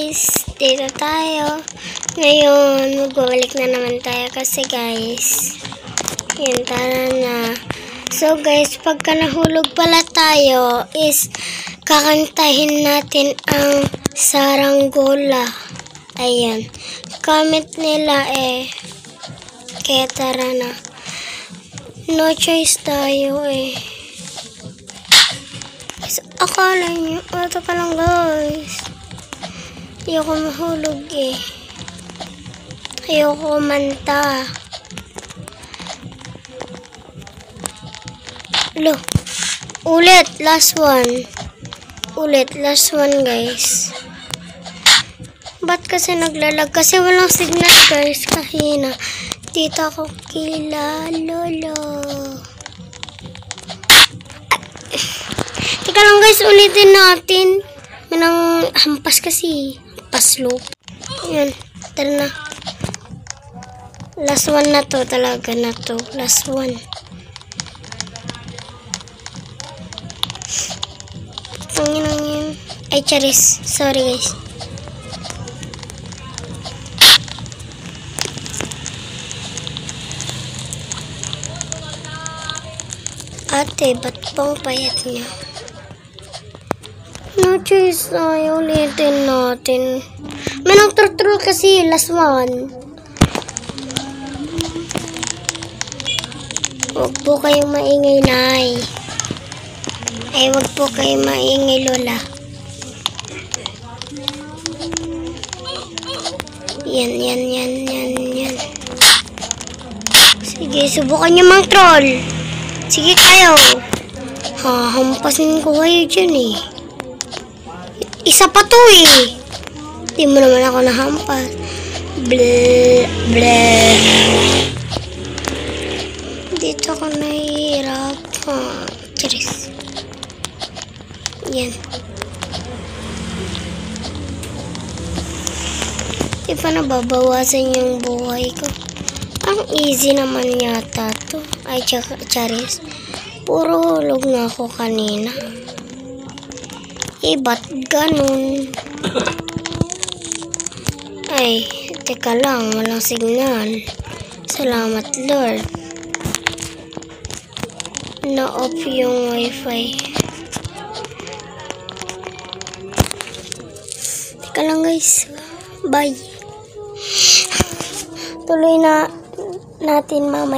guys, dito tayo. Ngayon, magbabalik na naman tayo kasi guys, yun, tara na. So guys, pagka nahulog pala tayo, is kakantahin natin ang saranggola. Ayan. Comment nila kaya tara na. No choice tayo Akala nyo, ito pa lang guys. Ayoko mahulog Ayoko manta. Ulit, last one. Last one guys. Ba't kasi naglalag? Kasi walang signal guys, kahina. Dito ako kila lolo. Teka lang guys, ulitin natin. Manang hampas kasi. Paslo. Ayan, tara na. Last one na to, talaga na to. Last one. Panginoon. Ay, charis. Sorry guys. Ate, ba't pang payat niya? No choice tayo. Ulitin natin. May nagturturo kasi. Last one. Huwag po kayong maingay, nay. Ay, huwag po kayong maingay, lola. Yan. Sige, subukan nyo mang troll. Sige kayo. Hampasin ko kayo dyan Isa pa to Di mo naman ako nahampas. Bleh. Dito ako nahihirap. Charis. Yan. Di pa nababawasan yung buhay ko. Ang easy naman yata to. Ay, charis. Puro hulog na ako kanina. Ba't ganun? Ay, teka lang. Walang signal. Salamat, Lord. Na-off yung wifi. Teka lang guys. Bye. Tuloy na natin mamaya.